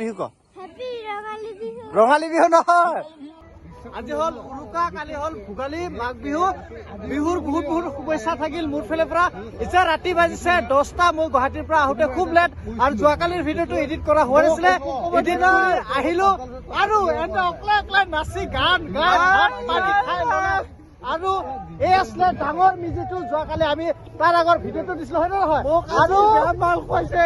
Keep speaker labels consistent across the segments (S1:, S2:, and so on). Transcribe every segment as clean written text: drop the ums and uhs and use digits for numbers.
S1: বিহু ক ৰঙালী বিহু নহয় আজি হল উৰুকা কালি হল ভোগালী মাঘ বিহু বিহুৰ বহুত বহুত শুভেচ্ছা থাকিল মোৰ ফালৰ পৰা এতিয়া ৰাতি বাজিছে 10টা মই গুৱাহাটীৰ পৰা আহোঁতে খুব লেট আৰু যোৱাকালিৰ ভিডিঅ'টো এডিট কৰা হোৱা নাছিলে এদিন আহিলো আৰু অকলে অকলে নাচি গান গাই ভাত পানী খাই আৰু এই আছিলে ডাঙৰ মিজিটো যোৱাকালি আমি তাৰ আগৰ ভিডিঅ'টো দিছিলো হয় নহয় আৰু মাল খুৱাইছে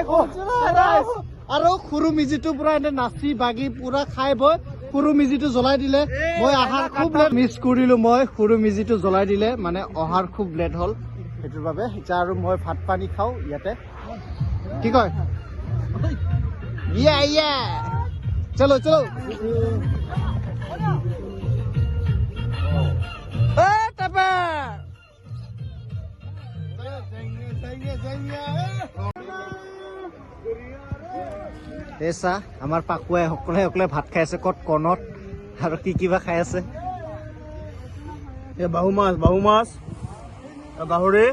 S1: আৰু সৰু মিজিটো পুৰা এনে নাচি বাগি পুৰা খাই বৈ সৰু মিজিটো জ্বলাই দিলে মই আহাৰ খুব লেট মিছ কৰিলো মই সৰু মিজিটো জ্বলাই দিলে মানে অহাৰ খুব লেট হ'ল সেইটোৰ বাবে এতিয়া আৰু মই ভাত পানী খাওঁ ইয়াতে কি কয় ইয়া ইয়া চলো চলো এসা আমাৰ পাকুৱাই সকলে সকলে ভাত খাই আছে কত কণত আৰু কি কিবা খাই আছে
S2: এই বাহু মাছ গাহৰি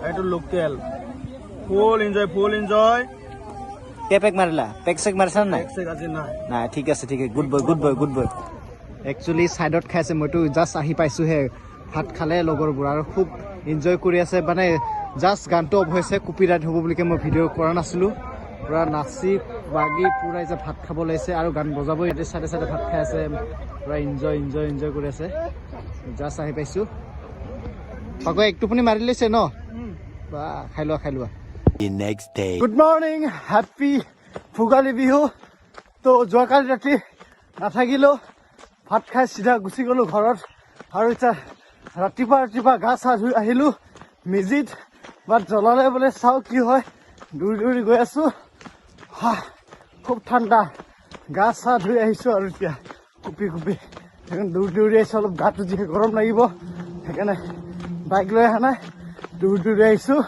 S2: এইটো লোকেল ফুল এনজয়
S1: পেক মাৰিলা পেক চেক মাৰিছা নাই
S2: আজি নাই
S1: নাই ঠিক আছে গুড বয় একচুৱেলি ছাইডত খাইছে মইতো জাষ্ট আহি পাইছোহে ভাত খালে লগৰবোৰ আৰু খুব এনজয় কৰি আছে মানে জাষ্ট গানটো অফ হৈছে কপিৰাইট হ'ব বুলিকে মই ভিডিঅ' কৰা নাছিলোঁ পুৰা নাচি বাগি পুৰা যে ভাত খাব লাগিছে আৰু গান বজাব ইয়াতে চাইডে ভাত খাই আছে পুৰা এনজয় কৰি আছে জাষ্ট আহি পাইছোঁ আকৌ এক টোপনি মাৰি লৈছে ন বা খাই লোৱা good morning happy Bhogali Bihu তো যোৱাকালি ৰাতি নাথাকিলোঁ ভাত খাই চিধা গুচি গ'লোঁ ঘৰত আৰু এতিয়া ৰাতিপুৱা গা চা ধুই আহিলোঁ মেজিত বাট জ্বলালে বোলে চাওঁ কি হয় দৌৰি গৈ আছোঁ খুব ঠাণ্ডা গা চা ধুই আহিছোঁ আৰু এতিয়া কুপি সেইকাৰণে দৌৰি আহিছোঁ অলপ গাটো যিহে গৰম লাগিব সেইকাৰণে বাইক লৈ অহা নাই দৌৰি আহিছোঁ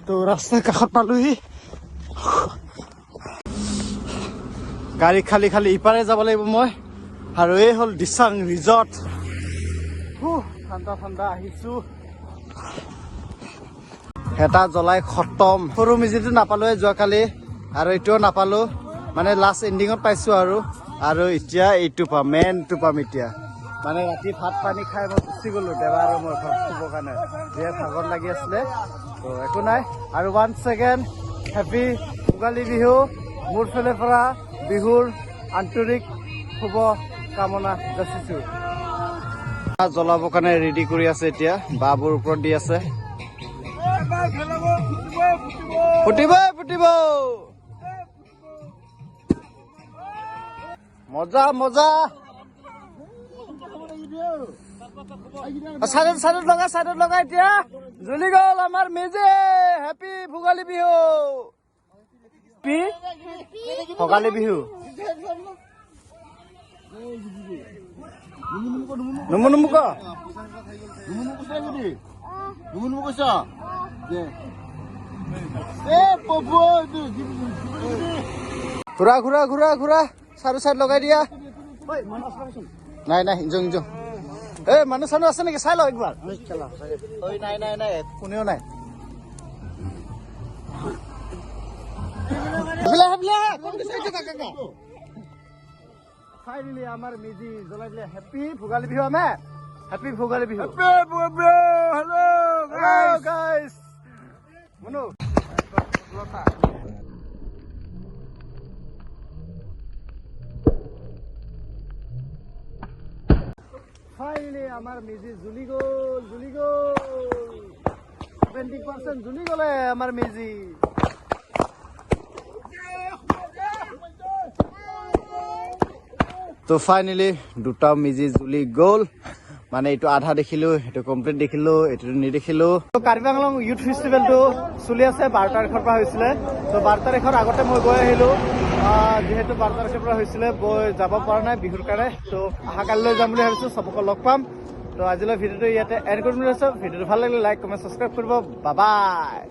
S1: তো ৰাস্তাৰ কাষত পালোহি গাড়ী খালি ইপাৰে যাব লাগিব মই আৰু এই হ'ল দিচাং ৰিজৰ্ট ঠাণ্ডা আহিছোঁ এটা জ্বলাই খতম সৰু মেজিটো নাপালোৱে যোৱাকালি আৰু এইটোও নাপালো মানে লাষ্ট এণ্ডিঙত পাইছোঁ আৰু এতিয়া এইটো মেইনটো পাম এতিয়া মানে ৰাতি ভাত পানী খাই মই গুচি গ'লোঁ দেৱা আৰু মই ঘৰত শুবৰ কাৰণে যিহে ভাগৰ লাগি আছিলে তো একো নাই আৰু 1 ছেকেণ্ড হেপী ভোগালী বিহু মোৰ ফালৰ পৰা বিহুৰ আন্তৰিক শুভ কামনা যাচিছোঁ জ্বলাবৰ কাৰণে ৰেডি কৰি আছে এতিয়া বাবোৰ ওপৰত দি আছে ফুটিব মজা চাইডত লগা এতিয়া জ্বলি গ'ল আমাৰ মেজি হেপী ভোগালী বিহু ভোগালী বিহু নুমু ক কৈছা ঘূৰা চাইড লগাই দিয়া নাই ইঞ্জং এই মানুহ চানুহ আছে নেকি চাই ল একবাৰ নাই কোনেও নাই ফাইনেলি আমাৰ মেজি জ্বলাই দিলে happy Bhogali Bihu happy Bhogali Bihu hello' guys Manu finally আমাৰ মেজি জ্বলি গ'ল 70% জ্বলি গ'লে আমাৰ মেজি তো ফাইনেলি দুটা মেজি জ্বলি গ'ল মানে এইটো আধা দেখিলো এইটো কমপ্লিট দেখিলো এইটো নেদেখিলো কাৰ্বি আংলং ইউথ ফেষ্টিভেলটো চলি আছে 12 তাৰিখৰ পৰা হৈছিলে তো 12 তাৰিখৰ আগতে মই গৈ আহিলো যিহেতু 12 তাৰিখৰ পৰা হৈছিলে গৈ যাব পৰা নাই বিহুৰ কাৰণে তো অহাকালিলৈ যাম বুলি ভাবিছোঁ চবকে লগ পাম তো আজিলৈ ভিডিঅ'টো ইয়াতে এণ্ড কৰিম বুলি ভাবিছোঁ ভিডিঅ'টো ভাল লাগিলে লাইক কমেণ্ট ছাবস্ক্ৰাইব কৰিব বাই